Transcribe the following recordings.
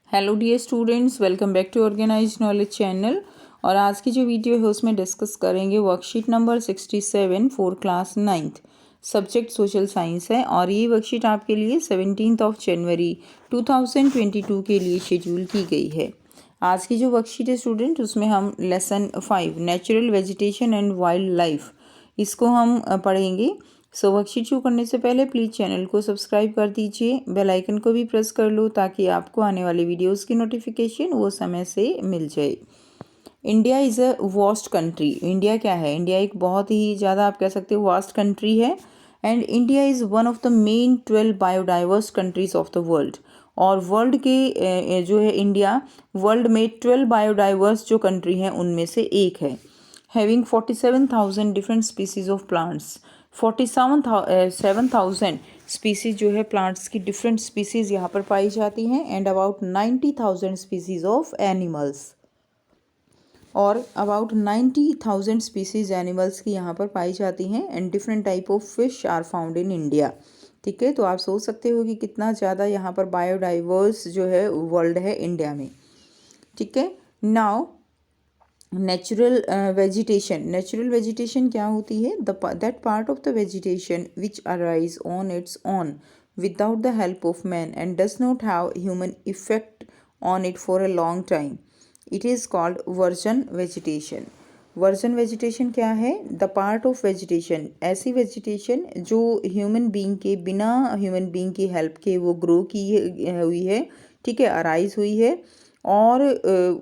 Hello dear students, welcome back to organised knowledge channel. और आज की जो वीडियो है उसमें डिस्कस करेंगे worksheet number 67 for class 9th। Subject social science है और ये वर्कशीट आपके लिए 17 जनवरी 2022 के लिए शेड्यूल की गई है। आज की जो वर्कशीट है स्टूडेंट, उसमें हम lesson 5 natural vegetation and wild life इसको हम पढ़ेंगे। सो वर्कशीट शुरू करने से पहले प्लीज़ चैनल को सब्सक्राइब कर दीजिए, बेल आइकन को भी प्रेस कर लो ताकि आपको आने वाली वीडियोस की नोटिफिकेशन वो समय से मिल जाए। India is a vast country. India क्या है? इंडिया एक बहुत ही ज़्यादा आप कह सकते हो वास्ट कंट्री है। And India is one of the main 12 biodiverse countries of the world. और वर्ल्ड के जो है इंडिया वर्ल्ड में 12 बायोडाइवर्स जो कंट्री हैं उनमें से एक है। Having 47,000 different species of plants. 47,000 species जो है प्लांट्स की डिफरेंट स्पीसीज यहाँ पर पाई जाती हैं। And about 90,000 species of animals और अबाउट 90,000 स्पीसीज एनिमल्स की यहाँ पर पाई जाती हैं। And different type of fish are found in India. ठीक है, तो आप सोच सकते हो कि कितना ज़्यादा यहाँ पर बायोडाइवर्स जो है वर्ल्ड है इंडिया में। ठीक है, नाउ नेचुरल वेजिटेशन क्या होती है? That part of the vegetation which arise on it's on without the help of man and does not have human effect on it for a long time, it is called version vegetation. Version vegetation क्या है? The part of vegetation, ऐसी vegetation जो human being के बिना human being की help के वो grow की हुई है। ठीक है, अराइज हुई है और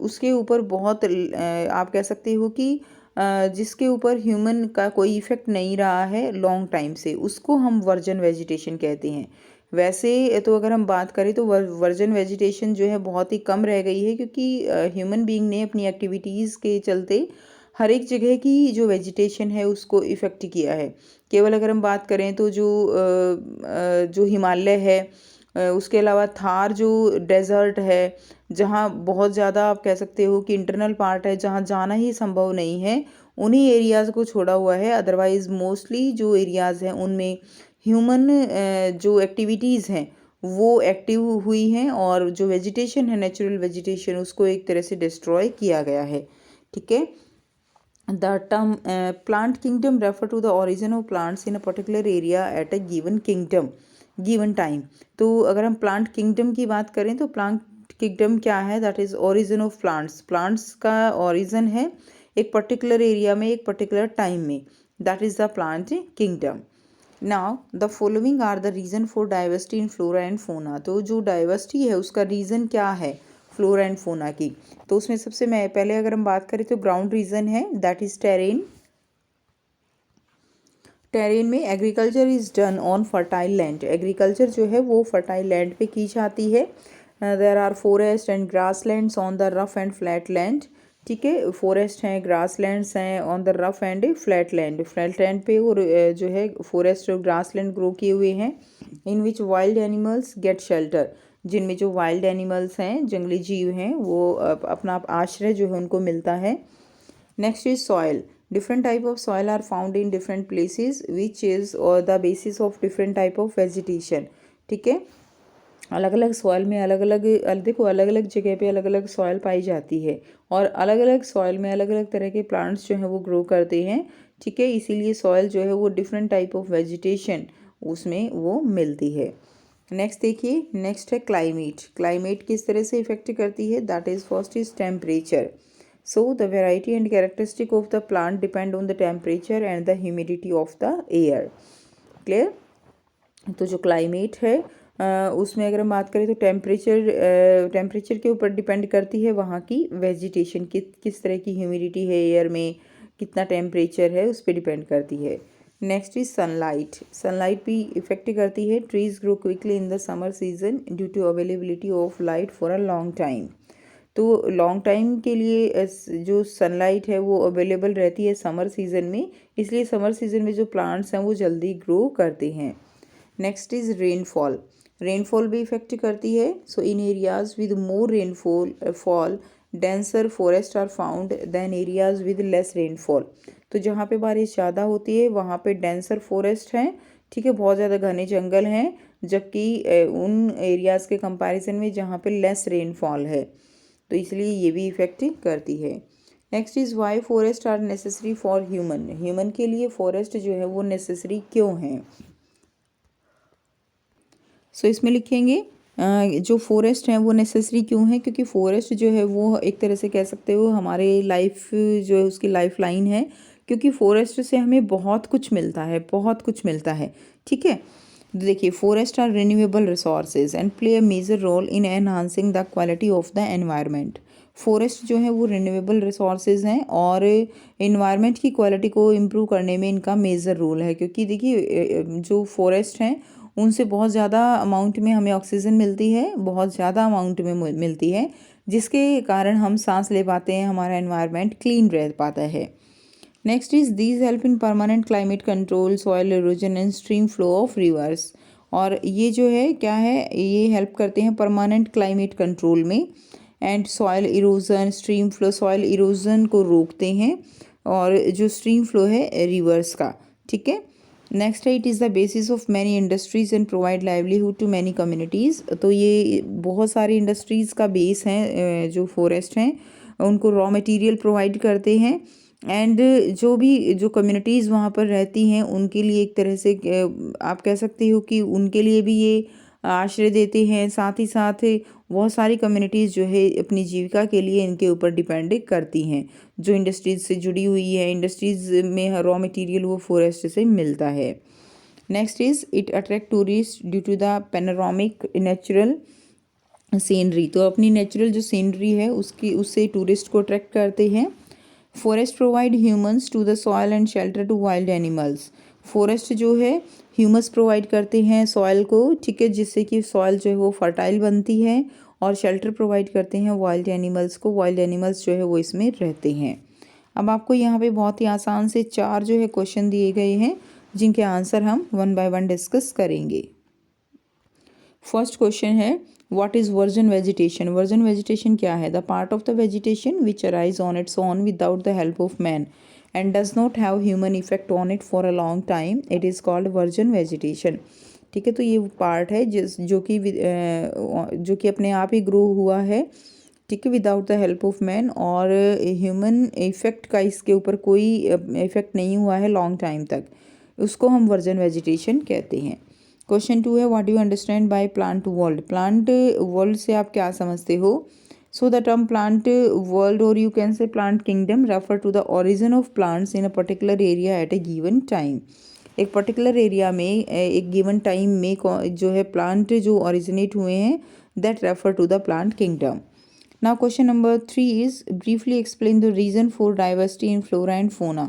उसके ऊपर बहुत आप कह सकते हो कि जिसके ऊपर ह्यूमन का कोई इफ़ेक्ट नहीं रहा है लॉन्ग टाइम से, उसको हम वर्जन वेजिटेशन कहते हैं। वैसे तो अगर हम बात करें तो वर्जन वेजिटेशन जो है बहुत ही कम रह गई है, क्योंकि ह्यूमन बीइंग ने अपनी एक्टिविटीज़ के चलते हर एक जगह की जो वेजिटेशन है उसको इफ़ेक्ट किया है। केवल अगर हम बात करें तो जो हिमालय है, उसके अलावा थार जो डेज़र्ट है, जहाँ बहुत ज़्यादा आप कह सकते हो कि इंटरनल पार्ट है जहाँ जाना ही संभव नहीं है, उन्हीं एरियाज़ को छोड़ा हुआ है। अदरवाइज़ मोस्टली जो एरियाज़ हैं उनमें ह्यूमन जो एक्टिविटीज़ हैं वो एक्टिव हुई हैं और जो वेजिटेशन है नेचुरल वेजिटेशन उसको एक तरह से डिस्ट्रॉय किया गया है। ठीक है, the term plant kingdom refer to the origin of plants in a particular area at a given time. तो अगर हम प्लांट किंगडम की बात करें तो प्लांट किंगडम क्या है? That is origin of plants. Plants का ओरिजिन है एक पर्टिकुलर एरिया में एक पर्टिकुलर टाइम में, that is the plant kingdom. Now the following are the reason for diversity in flora and fauna. तो जो डाइवर्सिटी है उसका रीज़न क्या है फ्लोरा एंड फोना की? तो उसमें सबसे मैं पहले अगर हम बात करें तो ग्राउंड रीजन है, दैट इज टेरेन। टेरेन में agriculture is done on fertile land. Agriculture जो है वो फर्टाइल लैंड पे की जाती है। There are forest and grasslands on the rough and flat land. ठीक है, फॉरेस्ट हैं, ग्रास लैंड्स हैं on the rough and flat land. Flat land पे और जो है फॉरेस्ट और ग्रास लैंड ग्रो किए हुए हैं। इन विच वाइल्ड एनिमल्स गेट शेल्टर, जिनमें जो वाइल्ड एनिमल्स हैं, जंगली जीव हैं, वो अपना आश्रय जो है उनको मिलता है। Next is soil. Different type of soil are found in different places which is और the basis of different type of vegetation. ठीक है, अलग अलग सॉइल में अलग अलग देखो अलग अलग जगह पे अलग अलग सॉइल पाई जाती है और अलग अलग सॉइल में अलग अलग तरह के प्लांट्स जो हैं वो ग्रो करते हैं। ठीक है, इसीलिए सॉइल जो है वो डिफरेंट टाइप ऑफ वेजिटेशन उसमें वो मिलती है। नेक्स्ट देखिए, नेक्स्ट है क्लाइमेट। क्लाइमेट किस तरह से इफेक्ट करती है? That is first is temperature. So the variety and characteristic of the plant depend on the temperature and the humidity of the air. Clear? तो जो क्लाइमेट है उसमें अगर हम बात करें तो टेम्परेचर के ऊपर डिपेंड करती है वहाँ की वेजिटेशन किस तरह की ह्यूमिडिटी है, एयर में कितना टेम्परेचर है उस पर डिपेंड करती है। Next is sunlight. सनलाइट भी इफेक्ट करती है। Trees grow quickly in the summer season due to availability of light for a long time. तो लॉन्ग टाइम के लिए जो सनलाइट है वो अवेलेबल रहती है समर सीज़न में, इसलिए समर सीज़न में जो प्लांट्स हैं वो जल्दी ग्रो करते हैं। Next is rainfall. रेनफॉल भी इफेक्ट करती है। So in areas with more rainfall denser forest are found than areas with less rainfall. तो जहाँ पे बारिश ज़्यादा होती है वहाँ पे डेंसर फॉरेस्ट हैं। ठीक है, बहुत ज़्यादा घने जंगल हैं जबकि उन एरियाज़ के कंपैरिजन में जहाँ पे लेस रेनफॉल है, तो इसलिए ये भी इफ़ेक्ट करती है। Next is why forest are necessary for human के लिए फॉरेस्ट जो है वो नेसेसरी क्यों है। सो इसमें लिखेंगे जो फॉरेस्ट हैं वो नेसेसरी क्यों है, क्योंकि फॉरेस्ट जो है वो एक तरह से कह सकते हो हमारे लाइफ जो है उसकी लाइफ लाइन है, क्योंकि फॉरेस्ट से हमें बहुत कुछ मिलता है, बहुत कुछ मिलता है। ठीक है, देखिए forest are renewable resources and play a major role in enhancing the quality of the environment. Forest जो है वो रिन्यूएबल रिसोर्सेज हैं और इन्वायरमेंट की क्वालिटी को इम्प्रूव करने में इनका मेजर रोल है, क्योंकि देखिए जो फॉरेस्ट हैं उनसे बहुत ज़्यादा अमाउंट में हमें ऑक्सीजन मिलती है, बहुत ज़्यादा अमाउंट में मिलती है, जिसके कारण हम सांस ले पाते हैं, हमारा एनवायरनमेंट क्लीन रह पाता है। Next is these help in permanent climate control, soil erosion and stream flow of reverse. और ये जो है क्या है, ये हेल्प करते हैं परमानेंट क्लाइमेट कंट्रोल में and soil erosion, stream flow, soil erosion को रोकते हैं और जो स्ट्रीम फ्लो है रिवर्स का। ठीक है, नेक्स्ट है it is the basis of many industries and provide livelihood to many communities. तो ये बहुत सारी इंडस्ट्रीज़ का बेस हैं जो फॉरेस्ट हैं, उनको रॉ मटेरियल प्रोवाइड करते हैं एंड जो कम्युनिटीज़ वहाँ पर रहती हैं उनके लिए एक तरह से आप कह सकते हो कि उनके लिए भी ये आश्रय देते हैं। साथ ही साथ बहुत सारी कम्युनिटीज़ जो है अपनी जीविका के लिए इनके ऊपर डिपेंड करती हैं, जो इंडस्ट्रीज से जुड़ी हुई है। इंडस्ट्रीज में रॉ मटेरियल वो फॉरेस्ट से मिलता है। Next is it attract tourist due to the panoramic natural scenery. तो अपनी नेचुरल जो सीनरी है उससे टूरिस्ट को अट्रैक्ट करते हैं। Forest provide humans to the soil and shelter to wild animals. Forest जो है ह्यूमस प्रोवाइड करते हैं सॉइल को, ठीक है, जिससे कि सॉइल जो है वो फर्टाइल बनती है, और शेल्टर प्रोवाइड करते हैं वाइल्ड एनिमल्स को। वाइल्ड एनिमल्स जो है वो इसमें रहते हैं। अब आपको यहाँ पे बहुत ही आसान से 4 जो है क्वेश्चन दिए गए हैं, जिनके आंसर हम 1 बाय 1 डिस्कस करेंगे। फर्स्ट क्वेश्चन है what is version vegetation. Version vegetation क्या है? The part of the vegetation which arise on its own without the help of man and does not have human effect on it for a long time, it is called version vegetation. ठीक है, तो ये part है जो कि अपने आप ही grow हुआ है, ठीक है, without the help of man, और ह्यूमन इफेक्ट का इसके ऊपर कोई इफेक्ट नहीं हुआ है लॉन्ग टाइम तक, उसको हम वर्जन वेजिटेशन कहते हैं। क्वेश्चन 2 है what do you understand by plant world. Plant world से आप क्या समझते हो? So the term plant world और you can say plant kingdom refer to the origin of plants in a particular area at a given time. एक particular area में एक given time में जो है प्लांट जो ओरिजिनेट हुए हैं, that refer to the plant kingdom. Now question number 3 is briefly explain the reason for diversity in flora and fauna.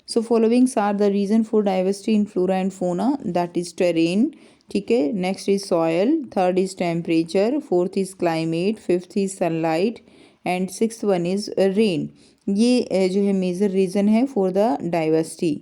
So following are the reason for diversity in flora and fauna, that is terrain, ठीक है, next is soil, third is temperature, fourth is climate, fifth is sunlight and sixth one is rain. ये जो है major reason है for the diversity.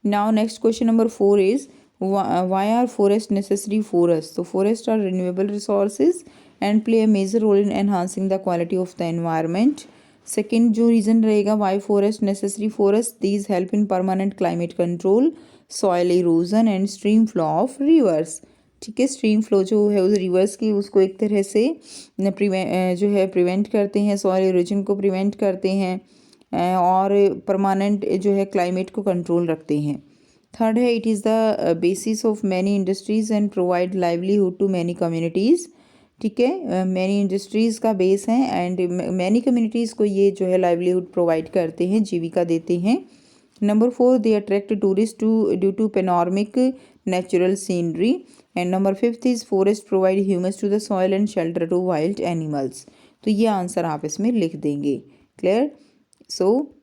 Now next question number 4 is why are forests necessary for us? So forests are renewable resources and play a major role in enhancing the quality of the environment. Second जो reason रहेगा why forest necessary for us, these help in permanent climate control, soil erosion and stream flow of rivers. ठीक है, stream flow जो है उस reverse की उसको एक तरह से जो है प्रिवेंट करते हैं, सॉइल इरोजन को प्रिवेंट करते हैं और परमानेंट जो है क्लाइमेट को कंट्रोल रखते हैं। थर्ड है it is the basis of many industries and provide livelihood to many communities. ठीक है, मैनी इंडस्ट्रीज़ का बेस है एंड मैनी कम्युनिटीज़ को ये जो है लाइवलीहुड प्रोवाइड करते हैं, जीविका देते हैं। Number 4 they attract tourist due to panoramic natural scenery and number 5 is forest provide humus to the soil and shelter to wild animals. तो ये आंसर आप इसमें लिख देंगे। क्लियर? सो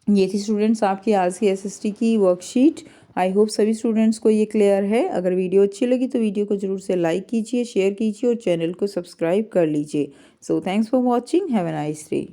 ये थी स्टूडेंट्स आपकी आज की एसएसटी की वर्कशीट। आई होप सभी स्टूडेंट्स को ये क्लियर है। अगर वीडियो अच्छी लगी तो वीडियो को जरूर से लाइक कीजिए, शेयर कीजिए और चैनल को सब्सक्राइब कर लीजिए। So thanks for watching, have a nice day.